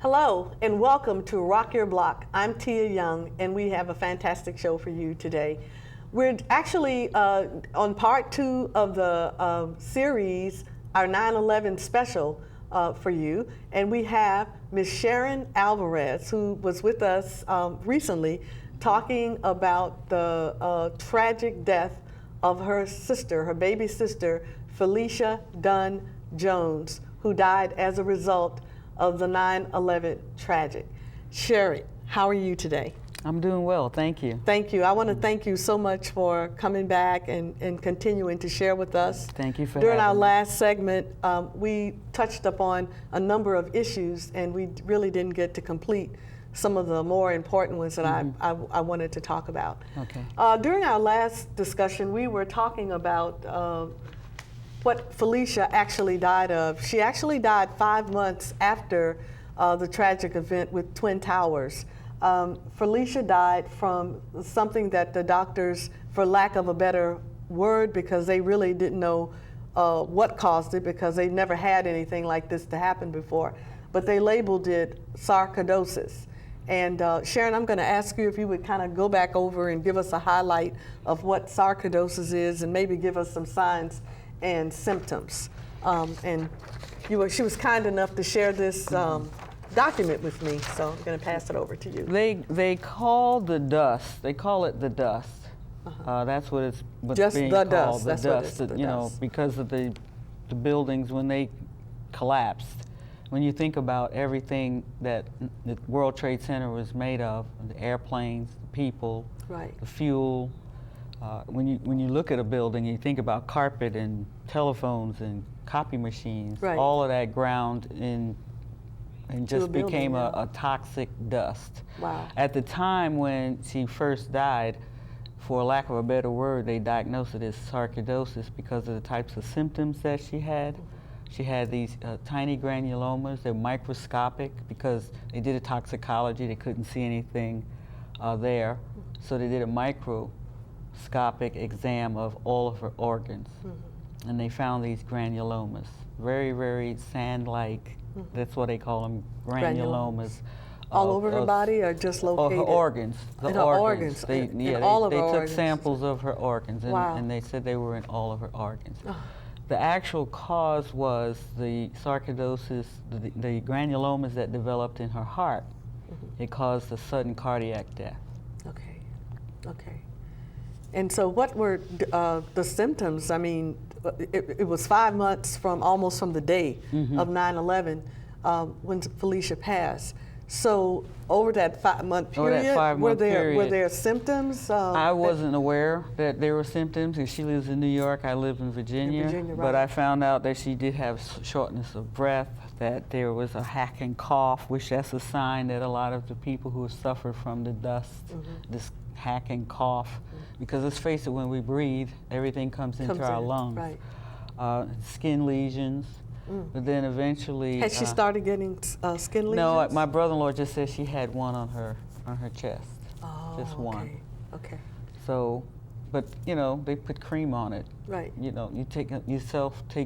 Hello and welcome to Rock Your Block. I'm Tia Young and we have a fantastic show for you today. We're actually on part 2 of the series, our 9/11 special for you. And we have Ms. Sharon Alvarez, who was with us recently talking about the tragic death of her sister, her baby sister, Felicia Dunn Jones, who died as a result of the 9/11 tragic. Sherry, how are you today? I'm doing well, thank you. Thank you. I want to thank you so much for coming back and continuing to share with us. Thank you for During our having me. last segment, we touched upon a number of issues and we really didn't get to complete some of the more important ones that I wanted to talk about. Okay. During our last discussion, we were talking about what Felicia actually died of. She actually died 5 months after the tragic event with Twin Towers. Felicia died from something that the doctors, for lack of a better word, because they really didn't know what caused it, because they never had anything like this to happen before, but they labeled it sarcoidosis. And Sharon, I'm going to ask you if you would kind of go back over and give us a highlight of what sarcoidosis is and maybe give us some signs and symptoms. And she was kind enough to share this document with me, so I'm going to pass it over to you. They call the dust. They call it the dust. That's what it's what's Just being the called. dust. The That's what dust. it's, the you know, dust. because of the buildings when they collapsed. When you think about everything that the World Trade Center was made of, the airplanes, the people, Right. the fuel. When you look at a building, you think about carpet and telephones and copy machines. Right. All of that ground and just building, became yeah. a toxic dust. Wow. At the time when she first died, for lack of a better word, they diagnosed it as sarcoidosis because of the types of symptoms that she had. She had these tiny granulomas. They're microscopic because they did a toxicology. They couldn't see anything there. So they did a microscopic exam of all of her organs. And they found these granulomas. Very, very sand-like. That's what they call them, granulomas. All over her body or just located? Her organs. In her organs. They, in yeah, all of they her took organs. samples of her organs, and, Wow. and they said they were in all of her organs. Oh. The actual cause was the sarcoidosis, the granulomas that developed in her heart. It caused a sudden cardiac death. Okay, okay. And so what were the symptoms? I mean, it was 5 months almost from the day of 9/11 when Felicia passed. So over that 5-month period, Over that 5-month period, were there symptoms? I wasn't aware that there were symptoms, because she lives in New York, I live in Virginia. Virginia, But right. I found out that she did have shortness of breath, that there was a hacking cough, which that's a sign that a lot of the people who suffer from the dust, this hacking cough, because let's face it, when we breathe, everything comes into our lungs. Right. Skin lesions, but then eventually... Had she started getting skin lesions? No, my brother-in-law just said she had one on her chest, Oh, just one. Okay. So, but you know, they put cream on it. Right. You know, you take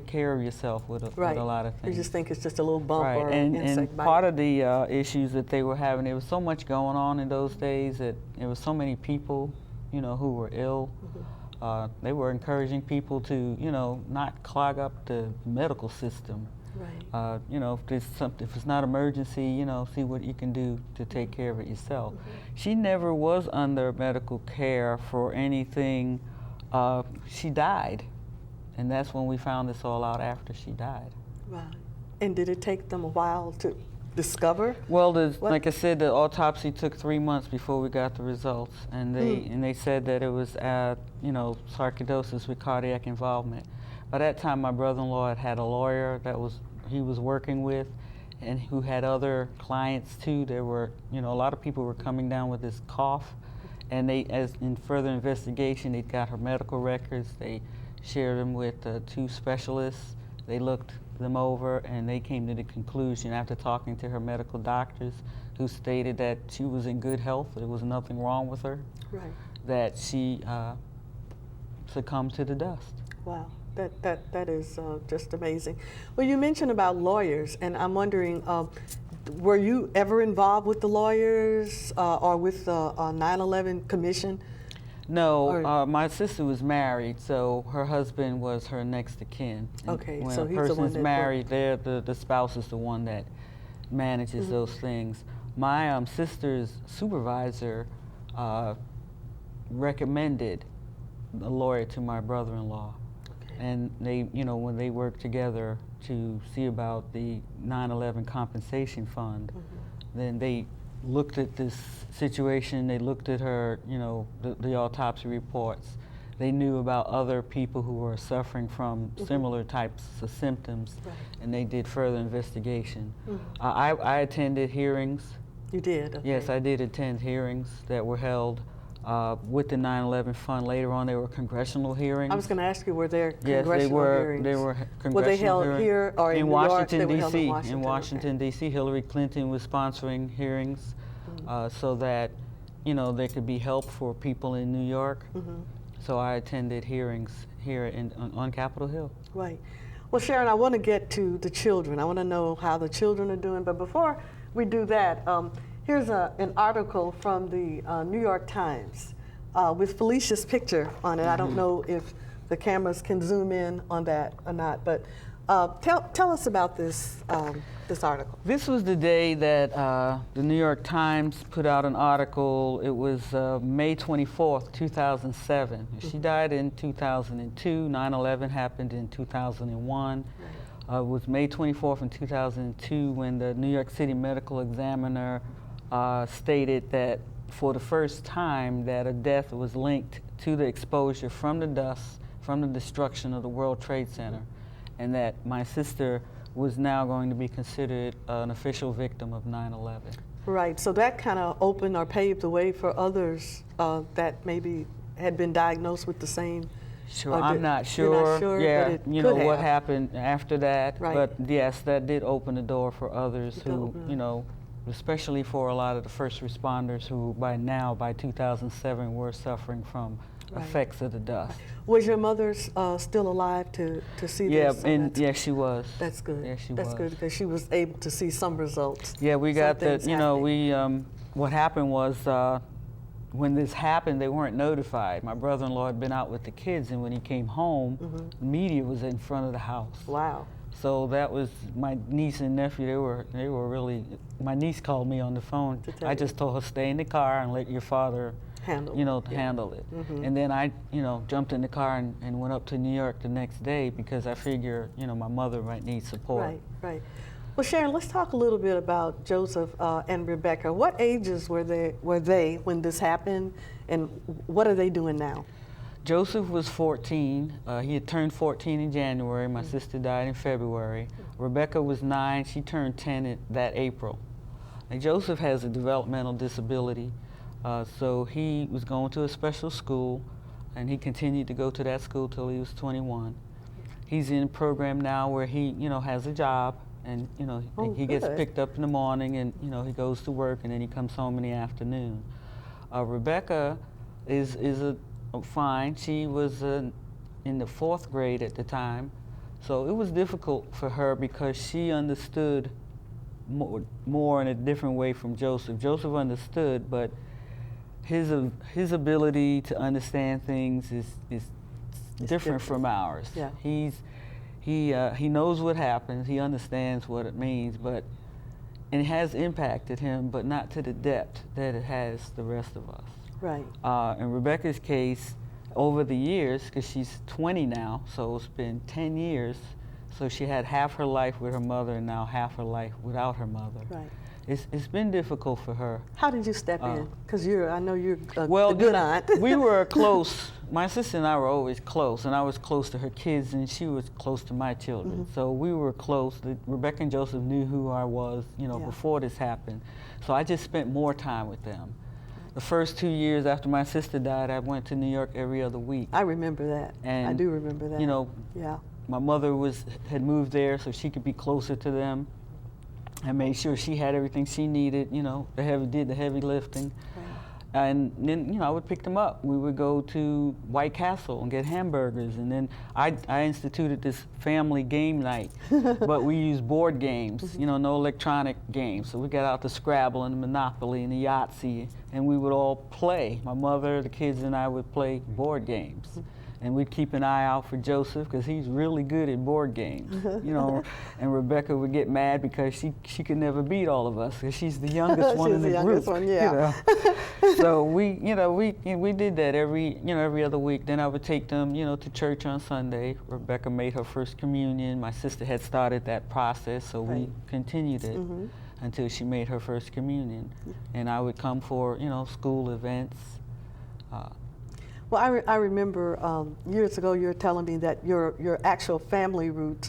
care of yourself with a lot of You things. just think it's just a little bump Right, or and insect bite. part of the issues that they were having, there was so much going on in those days that there was so many people, you know, who were ill. They were encouraging people to, you know, not clog up the medical system. Right. You know, if it's not emergency, you know, see what you can do to take care of it yourself. She never was under medical care for anything. She died, and that's when we found this all out, after she died. Right. And did it take them a while to discover? Well, like I said, the autopsy took 3 months before we got the results, and they said that it was you know, sarcoidosis with cardiac involvement. By that time, my brother-in-law had a lawyer that he was working with, and who had other clients too. There were, you know, a lot of people were coming down with this cough, and as in further investigation, they got her medical records. They shared them with 2 specialists. They looked them over, and they came to the conclusion, after talking to her medical doctors, who stated that she was in good health, there was nothing wrong with her, Right. that she succumbed to the dust. Wow. That is just amazing. Well, you mentioned about lawyers, and I'm wondering, were you ever involved with the lawyers or with the 9/11 Commission? No, my sister was married, so her husband was her next of kin. And Okay, when so a he's the one person's that married, the spouse is the one that manages those things. My sister's supervisor recommended a lawyer to my brother-in-law, and they, when they worked together to see about the 9/11 compensation fund, then they looked at this situation, they looked at her, the autopsy reports. They knew about other people who were suffering from similar types of symptoms, and they did further investigation. I attended hearings. You did? Okay. Yes, I did attend hearings that were held with the 9/11 fund. Later on, there were congressional hearings. I was going to ask you, were there Yes, congressional hearings? they were congressional Were they held hearings. here or in New Washington, York? They were held in D.C. Washington. In Washington, D.C., Hillary Clinton was sponsoring hearings so that, there could be help for people in New York. So I attended hearings here on Capitol Hill. Right. Well, Sharon, I want to get to the children. I want to know how the children are doing. But before we do that, here's an article from the New York Times with Felicia's picture on it. I don't know if the cameras can zoom in on that or not, but tell us about this article. This was the day that the New York Times put out an article. It was May 24th, 2007. She died in 2002. 9/11 happened in 2001. It was May 24th in 2002 when the New York City Medical Examiner stated that for the first time that a death was linked to the exposure from the dust from the destruction of the World Trade Center, and that my sister was now going to be considered an official victim of 9/11. Right, so that kind of opened or paved the way for others that maybe had been diagnosed with the same. Sure, I'm not sure. You're not sure, yeah, but it you could know what have. happened after that. Right. But yes, that did open the door for others It who, opened. especially for a lot of the first responders who by 2007 were suffering from effects of the dust. Was your mother still alive to see Yeah, this? and yes, she was. That's good. Yeah, she That's was. good because she was able to see some results. Yeah, we got that. things happening. We what happened was when this happened, they weren't notified. My brother-in-law had been out with the kids, and when he came home, the media was in front of the house. Wow. So that was my niece and nephew. They were really. My niece called me on the phone. To tell I you. just told her stay in the car and let your father Handle. handle it. And then I, jumped in the car and went up to New York the next day because I figure, my mother might need support. Right, right. Well, Sharon, let's talk a little bit about Joseph and Rebecca. What ages were they when this happened, and what are they doing now? Joseph was 14. He had turned 14 in January. My sister died in February. Rebecca was 9. She turned 10 that April. And Joseph has a developmental disability, so he was going to a special school, and he continued to go to that school till he was 21. He's in a program now where he, has a job, and he gets good. picked up in the morning, and he goes to work, and then he comes home in the afternoon. Rebecca is fine. She was in the 4th grade at the time, so it was difficult for her because she understood more in a different way from Joseph. Joseph understood, but his ability to understand things is different from ours. Yeah. He knows what happens. He understands what it means, and it has impacted him, but not to the depth that it has the rest of us. Right. In Rebecca's case, over the years, because she's 20 now, so it's been 10 years, so she had half her life with her mother and now half her life without her mother. Right. It's been difficult for her. How did you step in? Because I know you're a Well, good aunt. we were close. My sister and I were always close, and I was close to her kids, and she was close to my children. So we were close. Rebecca and Joseph knew who I was, before this happened. So I just spent more time with them. The first 2 years after my sister died, I went to New York every other week. I remember that. And, I do remember that. Yeah. My mother had moved there so she could be closer to them. I made sure she had everything she needed, did the heavy lifting. Right. And then, you know, I would pick them up. We would go to White Castle and get hamburgers. And then I instituted this family game night, but we used board games, you know, no electronic games. So we got out the Scrabble and the Monopoly and the Yahtzee, and we would all play. My mother, the kids, and I would play board games. And we'd keep an eye out for Joseph because he's really good at board games, you know. And Rebecca would get mad because she could never beat all of us because she's the youngest one in the group. One, yeah. You know? So we did that every other week. Then I would take them, you know, to church on Sunday. Rebecca made her first communion. My sister had started that process, so we continued it until she made her first communion. And I would come for, you know, school events. Well, I remember years ago you were telling me that your actual family roots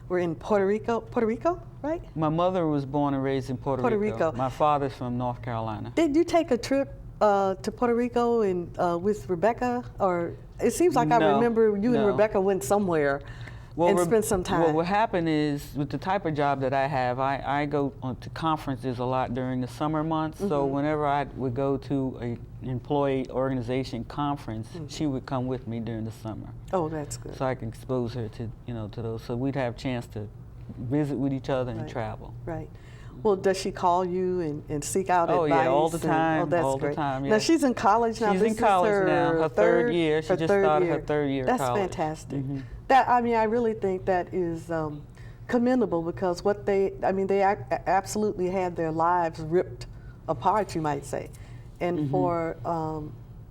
were in Puerto Rico, right? My mother was born and raised in Puerto Rico. My father's from North Carolina. Did you take a trip to Puerto Rico and with Rebecca? Or it seems like I remember you and Rebecca went somewhere and spent some time. Well, what happened is, with the type of job that I have, I go to conferences a lot during the summer months. So whenever I would go to an employee organization conference, she would come with me during the summer. Oh, that's good. So I could expose her to, you know, to those. So we'd have a chance to visit with each other and travel. Right. Well, does she call you and seek out advice? Oh, yeah, all the time. Oh, that's all great. the time, yeah. Now, she's in college now. She's in college now, her third year. She just started her third year of That's college. fantastic. I mean, I really think that is commendable because they absolutely had their lives ripped apart, you might say. And for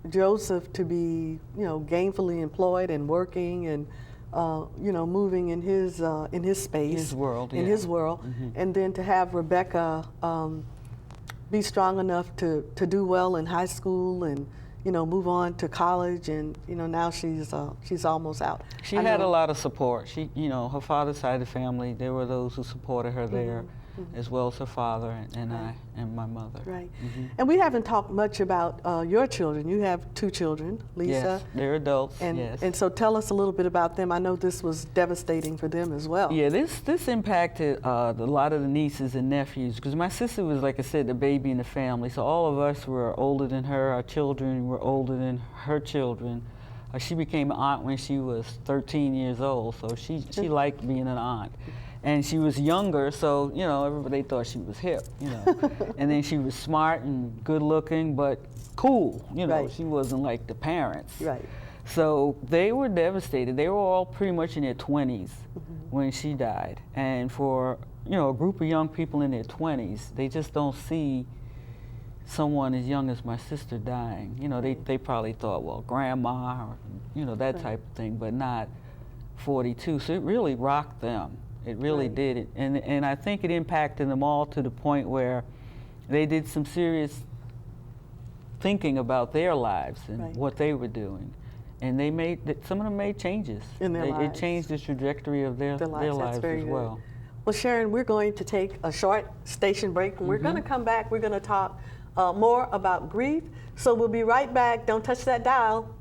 Joseph to be, you know, gainfully employed and working and you know, moving in his space, his world, his world, and then to have Rebecca be strong enough to do well in high school and, you know, move on to college, and, you know, now she's almost out. She had a lot of support. She, you know, her father's side of the family, there were those who supported her there, as well as her father and I and my mother. Right. And we haven't talked much about your children. You have two children, Lisa. Yes, they're adults. And so tell us a little bit about them. I know this was devastating for them as well. Yeah, this impacted a lot of the nieces and nephews, because my sister was, like I said, the baby in the family. So all of us were older than her. Our children were older than her children. She became an aunt when she was 13 years old, so she liked being an aunt. And she was younger, so, you know, everybody thought she was hip, you know. And then she was smart and good looking, but cool, you know. She wasn't like the parents. Right. So they were devastated. They were all pretty much in their 20s when she died. And for, you know, a group of young people in their 20s, they just don't see someone as young as my sister dying. You know, they probably thought, well, grandma, or, you know, that type of thing, but not 42. So it really rocked them. It really did. And I think it impacted them all to the point where they did some serious thinking about their lives and what they were doing. And they some of them made changes. In their lives. It changed the trajectory of their lives as well. Well, Sharon, we're going to take a short station break. When we're going to come back, we're going to talk more about grief. So we'll be right back. Don't touch that dial.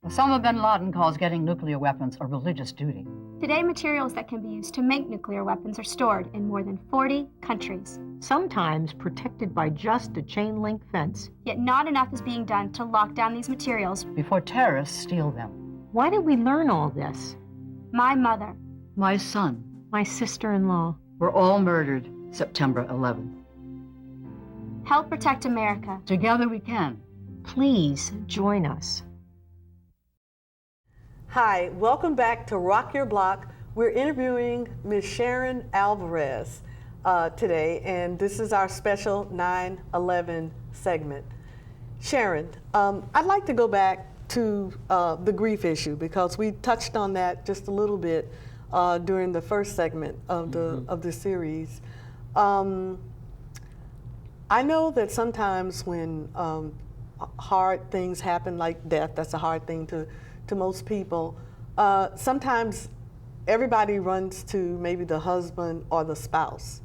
Osama bin Laden calls getting nuclear weapons a religious duty. Today, materials that can be used to make nuclear weapons are stored in more than 40 countries. Sometimes protected by just a chain-link fence. Yet not enough is being done to lock down these materials before terrorists steal them. Why did we learn all this? My mother, my son, my sister-in-law were all murdered September 11th. Help protect America. Together we can. Please join us. Hi, welcome back to Rock Your Block. We're interviewing Ms. Sharon Alvarez today, and this is our special 9/11 segment. Sharon, I'd like to go back to the grief issue because we touched on that just a little bit during the first segment of the series. I know that sometimes when hard things happen, like death, that's a hard thing to most people. Sometimes everybody runs to maybe the husband or the spouse.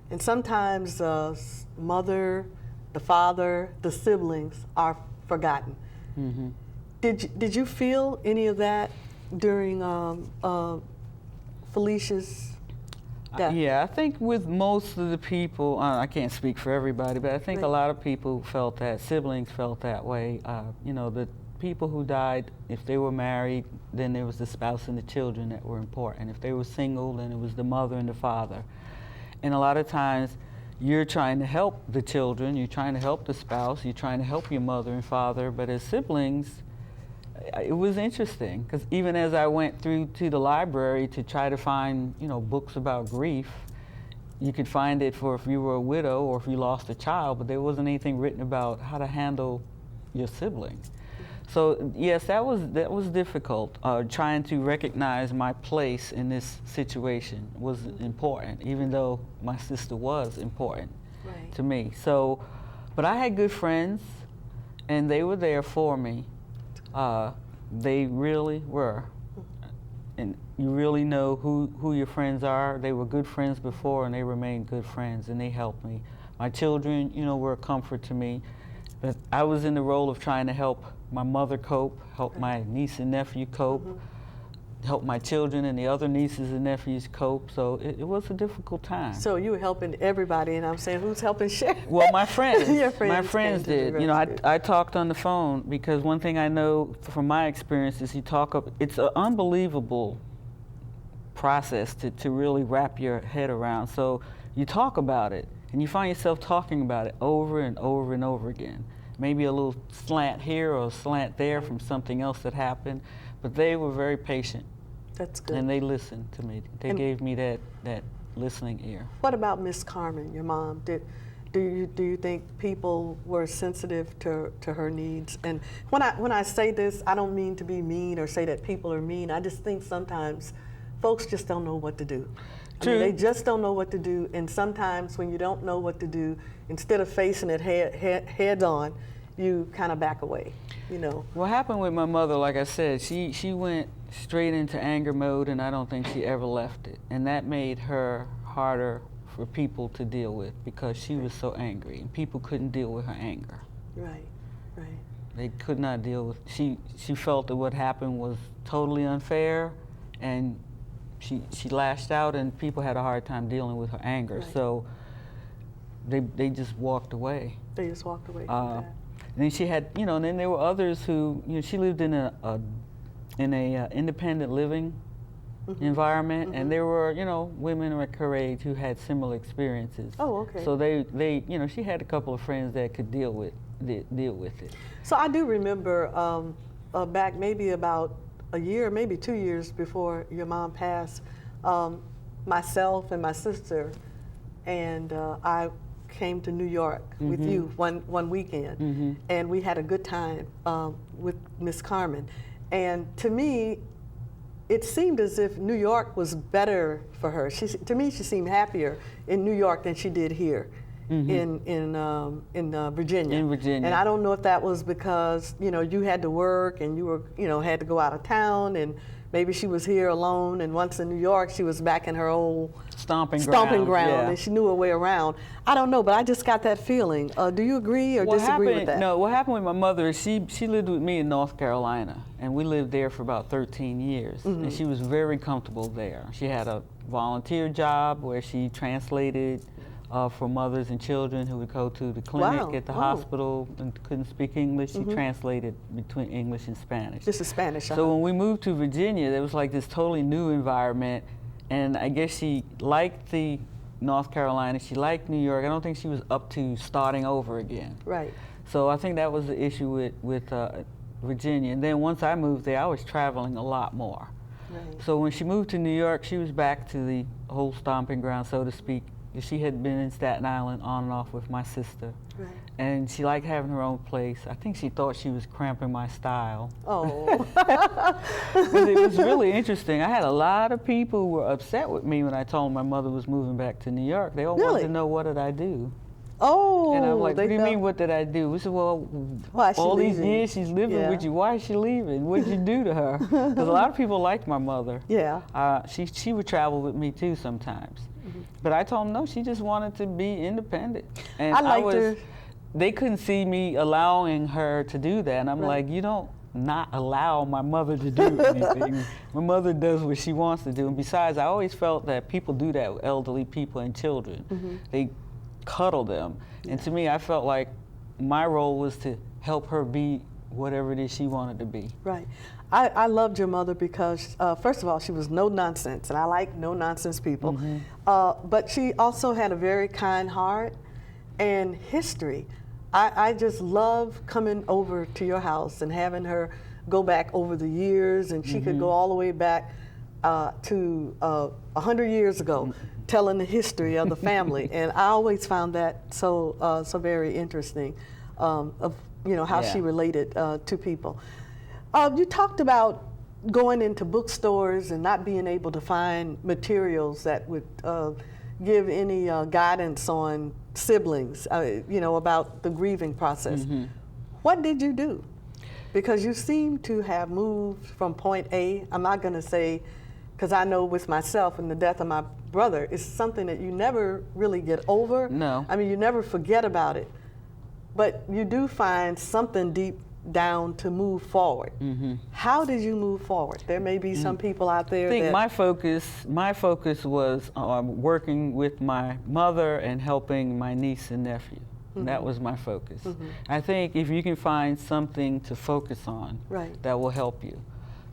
And sometimes the mother, the father, the siblings are forgotten. Did you feel any of that during Felicia's Yeah, I think with most of the people, I can't speak for everybody, but I think a lot of people felt that, siblings felt that way. You know, the people who died, if they were married, then there was the spouse and the children that were important. If they were single, then it was the mother and the father. And a lot of times, you're trying to help the children, you're trying to help the spouse, you're trying to help your mother and father, but as siblings, it was interesting, because even as I went through to the library to try to find, you know, books about grief, you could find it for if you were a widow or if you lost a child, but there wasn't anything written about how to handle your sibling. So yes, that was difficult. Trying to recognize my place in this situation was important, even though my sister was important to me. So, but I had good friends, and they were there for me. They really were. And you really know who your friends are. They were good friends before, and they remain good friends, and they helped me. My children, you know, were a comfort to me. But I was in the role of trying to help my mother cope, help my niece and nephew cope, help my children and the other nieces and nephews cope. So it was a difficult time. So you were helping everybody, and I'm saying, who's helping Sharon? Well, my friends. Your friends my friends came to the did. You know, rescue. I talked on the phone, because one thing I know from my experience is it's an unbelievable process to really wrap your head around. So you talk about it, and you find yourself talking about it over and over and over again. Maybe a little slant here or a slant there from something else that happened, but they were very patient. That's good. And they listened to me. They gave me that listening ear. What about Miss Carmen, your mom? Do you think people were sensitive to her needs? And when I say this, I don't mean to be mean or say that people are mean. I just think sometimes folks just don't know what to do. True. I mean, they just don't know what to do, and sometimes when you don't know what to do, instead of facing it head on, you kind of back away, you know. What happened with my mother, like I said, she went straight into anger mode, and I don't think she ever left it. And that made her harder for people to deal with, because she was so angry, and people couldn't deal with her anger. Right, right. They could not deal with, she felt that what happened was totally unfair, and she lashed out, and people had a hard time dealing with her anger. Right. So they just walked away. They just walked away from that. And then she had, you know, and then there were others who, you know, she lived in a independent living environment, and there were, you know, women like her age who had similar experiences. Oh, okay. So they, you know, she had a couple of friends that could deal with it. So I do remember back maybe about a year, maybe 2 years before your mom passed, myself and my sister and I came to New York with you one weekend, and we had a good time with Miss Carmen. And to me, it seemed as if New York was better for her. To me, she seemed happier in New York than she did here in Virginia. In Virginia. And I don't know if that was because, you know, you had to work and you were, you know, had to go out of town, and maybe she was here alone, and once in New York, she was back in her old stomping ground, yeah. and she knew her way around. I don't know, but I just got that feeling. Do you agree or disagree with that? No, what happened with my mother is she lived with me in North Carolina, and we lived there for about 13 years, and she was very comfortable there. She had a volunteer job where she translated for mothers and children who would go to the clinic at the hospital and couldn't speak English. She translated between English and Spanish. This is Spanish. So when we moved to Virginia, there was like this totally new environment, and I guess she liked the North Carolina, she liked New York. I don't think she was up to starting over again. Right. So I think that was the issue with Virginia. And then once I moved there, I was traveling a lot more. Right. So when she moved to New York, she was back to the whole stomping ground, so to speak. She had been in Staten Island on and off with my sister. Right. And she liked having her own place. I think she thought she was cramping my style. Oh. But it was really interesting. I had a lot of people who were upset with me when I told them my mother was moving back to New York. They all wanted to know, what did I do? Oh. And I'm like, what do you mean, what did I do? We said, well, why is she all these leaving? years she's living with you. Why is she leaving? What did you do to her? Because a lot of people liked my mother. Yeah. She would travel with me too sometimes. But I told them, no, she just wanted to be independent. And I liked her. They couldn't see me allowing her to do that. And I'm like, you don't not allow my mother to do anything. My mother does what she wants to do. And besides, I always felt that people do that with elderly people and children. They cuddle them. And to me, I felt like my role was to help her be whatever it is she wanted to be. Right. I loved your mother because, first of all, she was no nonsense, and I like no nonsense people. But she also had a very kind heart and history. I just love coming over to your house and having her go back over the years, and she could go all the way back to 100 years ago, telling the history of the family. And I always found that so very interesting, of how she related to people. You talked about going into bookstores and not being able to find materials that would give any guidance on siblings, about the grieving process. What did you do? Because you seem to have moved from point A. I'm not going to say, because I know with myself and the death of my brother, it's something that you never really get over. No. I mean, you never forget about it. But you do find something deep down to move forward. How did you move forward? There may be some people out there I think that... my focus was working with my mother and helping my niece and nephew. And that was my focus. I think if you can find something to focus on, that will help you.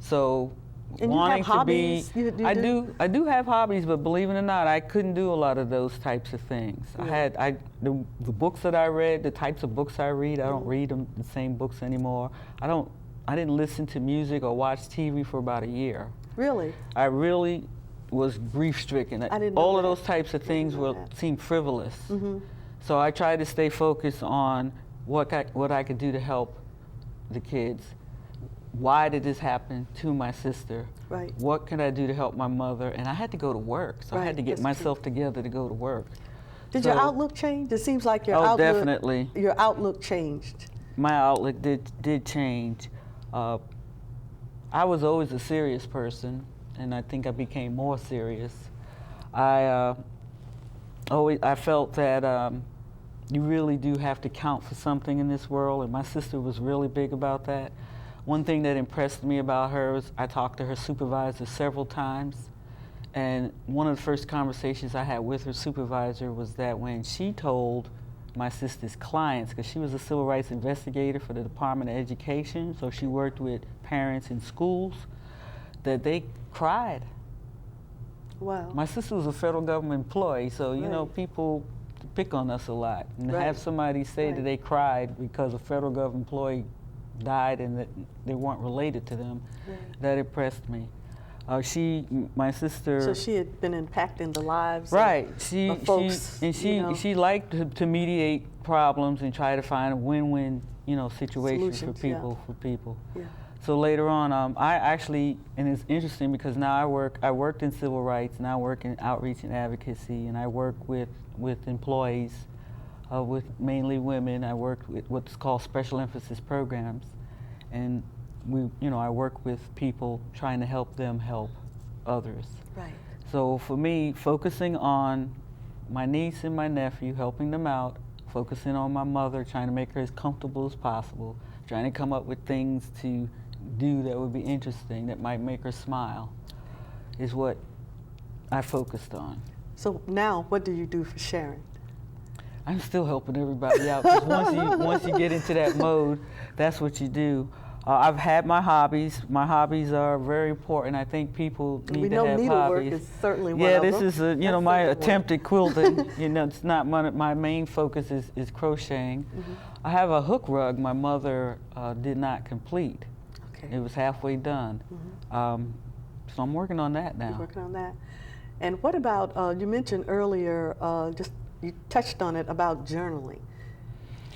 So And wanting you have hobbies? to be, I do have hobbies, but believe it or not, I couldn't do a lot of those types of things. The books that I read, the types of books I read, I don't read the same books anymore. I didn't listen to music or watch TV for about a year. Really? I really was grief-stricken. I didn't know All of that. those types of things seemed frivolous. So I tried to stay focused on what I could do to help the kids. Why did this happen to my sister? Right. What can I do to help my mother? And I had to go to work, so I had to get myself together to go to work. Did your outlook change? It seems like your outlook... definitely. Your outlook changed. My outlook did change. I was always a serious person, and I think I became more serious. I felt that you really do have to count for something in this world, and my sister was really big about that. One thing that impressed me about her was I talked to her supervisor several times, and one of the first conversations I had with her supervisor was that when she told my sister's clients, because she was a civil rights investigator for the Department of Education, so she worked with parents in schools, that they cried. Wow. My sister was a federal government employee, so you know, people pick on us a lot. And have somebody say that they cried because a federal government employee died and that they weren't related to them, that impressed me. My sister. So she had been impacting the lives of folks. She liked to mediate problems and try to find a win-win, situation for people. Yeah. So later on, I actually, and it's interesting because now I worked in civil rights, now I work in outreach and advocacy, and I work with employees, with mainly women. I work with what's called special emphasis programs, and I work with people trying to help them help others. Right. So for me, focusing on my niece and my nephew, helping them out, focusing on my mother, trying to make her as comfortable as possible, trying to come up with things to do that would be interesting, that might make her smile, is what I focused on. So now, what do you do for Sharon? I'm still helping everybody out, because once you get into that mode, that's what you do. I've had my hobbies. My hobbies are very important. I think people need to have needlework hobbies. is certainly one of Yeah, them. this is my attempt at quilting. It's not my main focus is crocheting. I have a hook rug my mother did not complete. Okay. It was halfway done. So I'm working on that now. You're working on that. And what about, you mentioned earlier, you touched on it about journaling.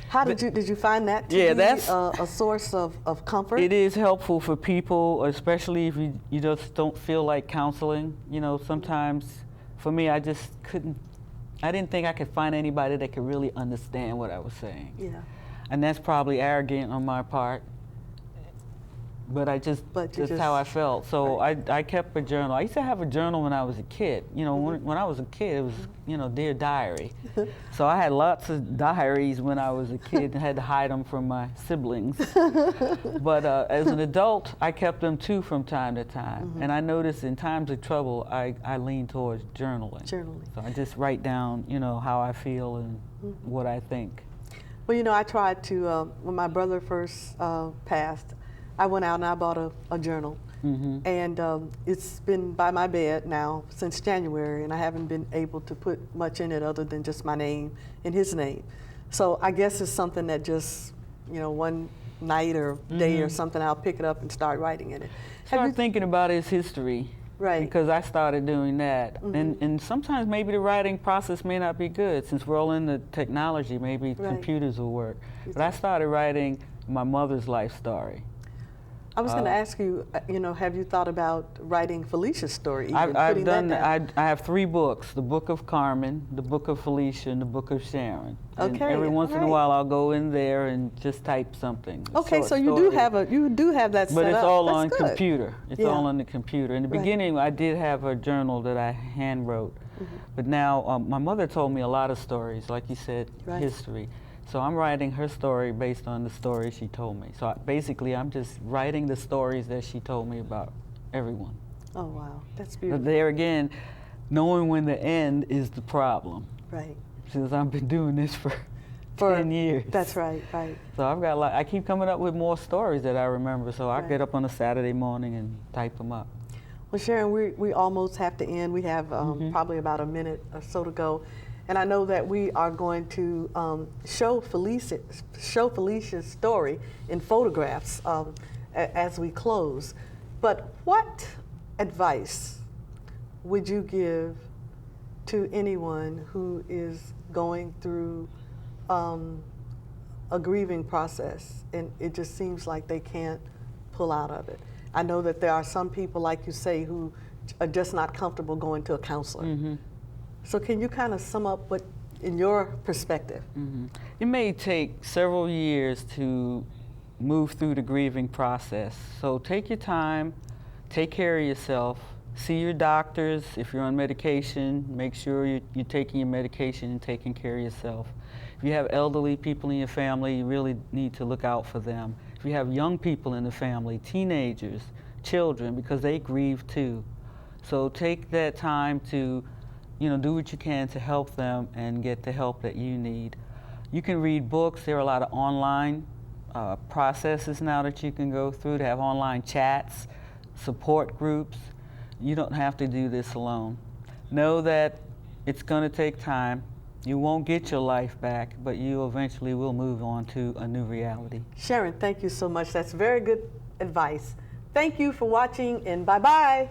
How did you find that to be a source of comfort? It is helpful for people, especially if you just don't feel like counseling. Sometimes, for me, I didn't think I could find anybody that could really understand what I was saying. Yeah. And that's probably arrogant on my part. but I just, But you that's just- how I felt. So right. I kept a journal. I used to have a journal when I was a kid. You know, when I was a kid, it was, you know, Dear Diary. So I had lots of diaries when I was a kid and had to hide them from my siblings. But as an adult, I kept them too from time to time. And I noticed in times of trouble, I lean towards journaling. Journaling. So I just write down, you know, how I feel and what I think. Well, you know, I tried to, when my brother first passed, I went out and I bought a journal. And it's been by my bed now since January, and I haven't been able to put much in it other than just my name and his name. So I guess it's something that just, you know, one night or day or something, I'll pick it up and start writing in it. Start thinking about his history. Right. Because I started doing that. And sometimes maybe the writing process may not be good since we're all in the technology, maybe Right. computers will work. But I started writing my mother's life story. I was going to ask you, you know, have you thought about writing Felicia's story? Even, I've putting done, that down? I have 3 books, the Book of Carmen, the Book of Felicia, and the Book of Sharon. And Okay, every once in a alright. while I'll go in there and just type something. a Okay, short so you story. do have that set But it's up. all That's on good. computer. It's Yeah. all on the computer. In the Right. beginning, I did have a journal that I hand wrote. But now, my mother told me a lot of stories, like you said, Right. history. So I'm writing her story based on the stories she told me. So basically, I'm just writing the stories that she told me about everyone. Oh, wow. That's But beautiful. there again, knowing when the end is the problem. Right. Since I've been doing this for 10 years. That's right, right. So I've got I keep coming up with more stories that I remember. So I Right. get up on a Saturday morning and type them up. Well, Sharon, we almost have to end. We have probably about a minute or so to go. And I know that we are going to show Felicia's story in photographs as we close. But what advice would you give to anyone who is going through a grieving process and it just seems like they can't pull out of it? I know that there are some people, like you say, who are just not comfortable going to a counselor. So can you kind of sum up what, in your perspective? It may take several years to move through the grieving process. So take your time, take care of yourself, see your doctors. If you're on medication, make sure you're taking your medication and taking care of yourself. If you have elderly people in your family, you really need to look out for them. If you have young people in the family, teenagers, children, because they grieve too. So take that time to, you know, do what you can to help them and get the help that you need. You can read books. There are a lot of online processes now that you can go through to have online chats, support groups. You don't have to do this alone. Know that it's going to take time. You won't get your life back, but you eventually will move on to a new reality. Sharon, thank you so much. That's very good advice. Thank you for watching, and bye-bye.